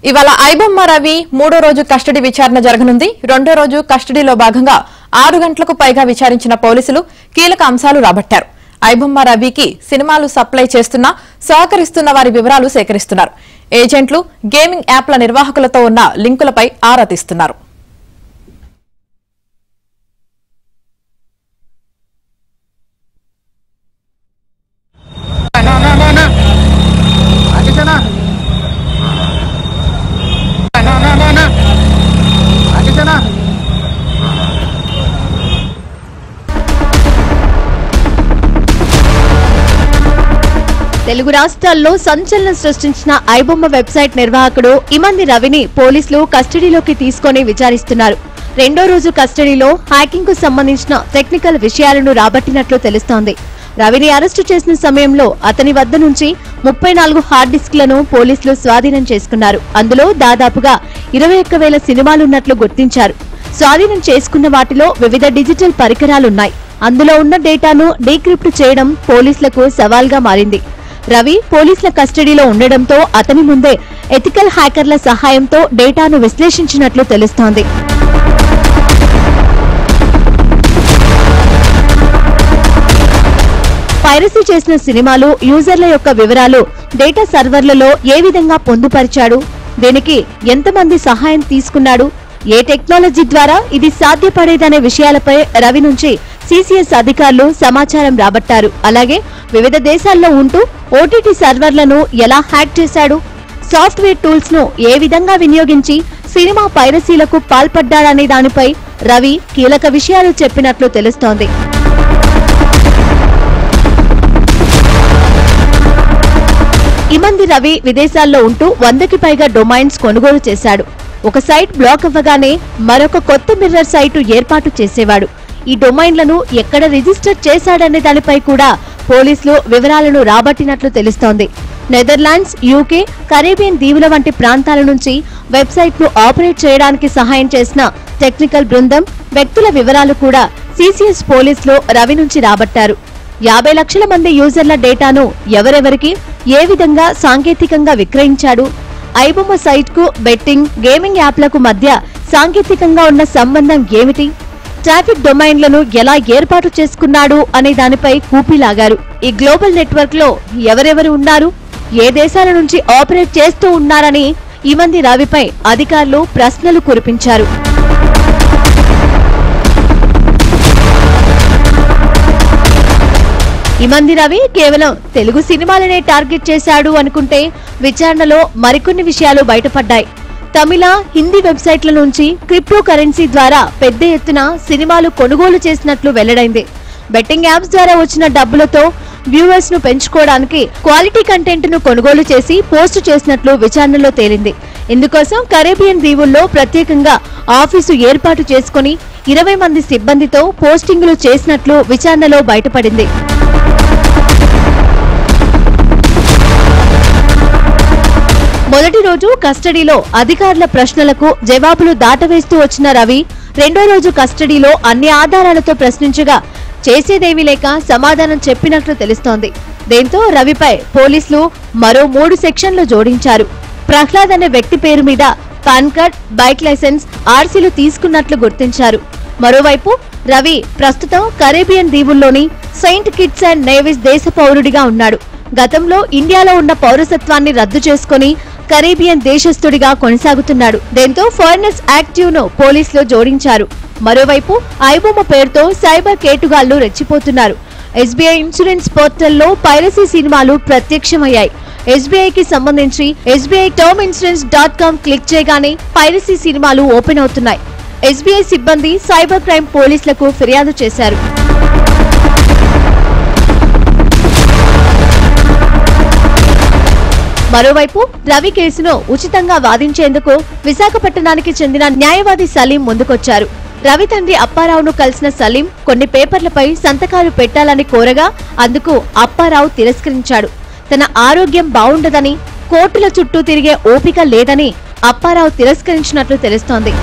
ఇవాళ ఐబొమ్మ రవి మూడో రోజు కస్టడీ విచారణ జరగనుంది. రెండో రోజు కస్టడీలో భాగంగా 6 గంటలకు పైగా విచారించిన పోలీసులు కీలక అంశాలు రాబట్టారు. ఐబొమ్మ రవికి సినిమాలు సప్లై చేస్తున్నా సహకరిస్తున్న వారి వివరాలు సేకరిస్తున్నారు. ఏజెంట్లు, గేమింగ్ యాప్ల నిర్వాహకులతో ఉన్న లింకులపై ఆరా తీస్తున్నారు. తెలుగు రాష్ట్రాల్లో సంచలనం సృష్టించిన ఐబొమ్మ వెబ్సైట్ నిర్వాహకుడు ఇమంది రవిని పోలీసులు కస్టడీలోకి తీసుకుని విచారిస్తున్నారు. రెండో రోజు కస్టడీలో హ్యాకింగ్ కు సంబంధించిన టెక్నికల్ విషయాలను రాబట్టినట్లు తెలుస్తోంది. రవిని అరెస్టు చేసిన సమయంలో అతని వద్ద నుంచి 34 హార్డ్ డిస్క్లను పోలీసులు స్వాధీనం చేసుకున్నారు. అందులో దాదాపుగా 21,000 సినిమాలున్నట్లు గుర్తించారు. స్వాధీనం చేసుకున్న వాటిలో వివిధ డిజిటల్ పరికరాలున్నాయి. అందులో ఉన్న డేటాను డీక్రిప్ట్ చేయడం పోలీసులకు సవాల్గా మారింది. రవి పోలీసుల కస్టడీలో ఉండడంతో అతని ముందే ఎథికల్ హ్యాకర్ల సహాయంతో డేటాను విశ్లేషించినట్లు తెలుస్తోంది. పైరసీ చేసిన సినిమాలు, యూజర్ల యొక్క వివరాలు డేటా సర్వర్లలో ఏ విధంగా పొందుపరిచాడు, దీనికి ఎంతమంది సహాయం తీసుకున్నాడు, ఏ టెక్నాలజీ ద్వారా ఇది సాధ్యపడేదనే విషయాలపై రవి నుంచి సిసిఎస్ అధికారులు సమాచారం రాబట్టారు. అలాగే వివిధ దేశాల్లో ఉంటూ ఓటీటీ సర్వర్లను ఎలా హ్యాక్ చేశాడు, సాఫ్ట్వేర్ టూల్స్ ను ఏ విధంగా వినియోగించి సినిమా పైరసీలకు పాల్పడ్డాడనే దానిపై రవి కీలక విషయాలు చెప్పినట్లు తెలుస్తోంది. ఇమంది రవి విదేశాల్లో ఉంటూ 100కి పైగా డొమైన్స్ కొనుగోలు చేశాడు. ఒక సైట్ బ్లాక్ అవ్వగానే మరొక కొత్త మిర్రర్ సైటు ఏర్పాటు చేసేవాడు. ఈ డొమైన్లను ఎక్కడ రిజిస్టర్ చేశాడనే దానిపై కూడా పోలీసులు వివరాలను రాబట్టినట్లు తెలుస్తోంది. నెదర్లాండ్స్, యూకే, కరేబియన్ దీవుల వంటి ప్రాంతాల నుంచి వెబ్సైట్ ను ఆపరేట్ చేయడానికి సహాయం చేసిన టెక్నికల్ బృందం, వ్యక్తుల వివరాలు కూడా సిసిఎస్ పోలీసులు రవి నుంచి రాబట్టారు. 50 లక్షల మంది యూజర్ల డేటాను ఎవరెవరికి ఏ విధంగా సాంకేతికంగా విక్రయించాడు, ఐబొమ్మ సైట్ కు బెట్టింగ్, గేమింగ్ యాప్లకు మధ్య సాంకేతికంగా ఉన్న సంబంధం ఏమిటి, ట్రాఫిక్ డొమైన్లను ఎలా ఏర్పాటు చేసుకున్నాడు అనే దానిపై కూపీలాగారు. ఈ గ్లోబల్ నెట్వర్క్ లో ఎవరెవరు ఉన్నారు, ఏ దేశాల నుంచి ఆపరేట్ చేస్తూ ఉన్నారని ఇమంది రవిపై అధికారులు ప్రశ్నలు కురిపించారు. ఇమంది రవి కేవలం తెలుగు సినిమాలనే టార్గెట్ చేశాడు అనుకుంటే విచారణలో మరికొన్ని విషయాలు బయటపడ్డాయి. తమిళ, హిందీ వెబ్సైట్ల నుంచి క్రిప్టో కరెన్సీ ద్వారా పెద్ద ఎత్తున సినిమాలు కొనుగోలు చేసినట్లు వెల్లడైంది. బెట్టింగ్ యాప్స్ ద్వారా వచ్చిన డబ్బులతో వ్యూవర్స్ ను పెంచుకోవడానికి క్వాలిటీ కంటెంట్ ను కొనుగోలు చేసి పోస్టు చేసినట్లు విచారణలో తేలింది. ఇందుకోసం కరేబియన్ దీవుల్లో ప్రత్యేకంగా ఆఫీసు ఏర్పాటు చేసుకుని 20 మంది సిబ్బందితో పోస్టింగులు చేసినట్లు విచారణలో బయటపడింది. మొదటి రోజు కస్టడీలో అధికారుల ప్రశ్నలకు జవాబులు దాటవేస్తూ వచ్చిన రవి రెండో రోజు కస్టడీలో అన్ని ఆధారాలతో ప్రశ్నించగా చేసేదేమీ లేక సమాధానం చెప్పినట్లు తెలుస్తోంది. దీంతో రవిపై పోలీసులు మరో 3 సెక్షన్లు జోడించారు. ప్రహ్లాద్ అనే వ్యక్తి పేరు మీద పాన్ కార్డ్, బైక్ లైసెన్స్, ఆర్సీలు తీసుకున్నట్లు గుర్తించారు. మరోవైపు రవి ప్రస్తుతం కరేబియన్ దీవుల్లోని సెయింట్ కిట్స్ అండ్ నేవిస్ దేశ పౌరుడిగా ఉన్నాడు. గతంలో ఇండియాలో ఉన్న పౌరసత్వాన్ని రద్దు చేసుకుని కరేబియన్ దేశస్థుడిగా కొనసాగుతున్నాడు. దీంతో ఫారినర్స్ యాక్టివ్ ను పోలీసులు జోడించారు. మరోవైపు ఐబొమ్మ పేరుతో సైబర్ కేటుగాళ్లు రెచ్చిపోతున్నారు. ఎస్బీఐ ఇన్సూరెన్స్ పోర్టల్లో పైరసీ సినిమాలు ప్రత్యక్షమయ్యాయి. ఎస్బీఐకి సంబంధించి SBITerminsurance.com క్లిక్ చేయగానే పైరసీ సినిమాలు ఓపెన్ అవుతున్నాయి. ఎస్బీఐ సిబ్బంది సైబర్ క్రైమ్ పోలీసులకు ఫిర్యాదు చేశారు. మరోవైపు రవి కేసును ఉచితంగా వాదించేందుకు విశాఖపట్నానికి చెందిన న్యాయవాది సలీం ముందుకొచ్చారు. రవి తండ్రి అప్పారావును కలిసిన సలీం కొన్ని పేపర్లపై సంతకాలు పెట్టాలని కోరగా అందుకు అప్పారావు తిరస్కరించాడు. తన ఆరోగ్యం బావుండదని, కోర్టుల చుట్టూ తిరిగే ఓపిక లేదని అప్పారావు తిరస్కరించినట్లు తెలుస్తోంది.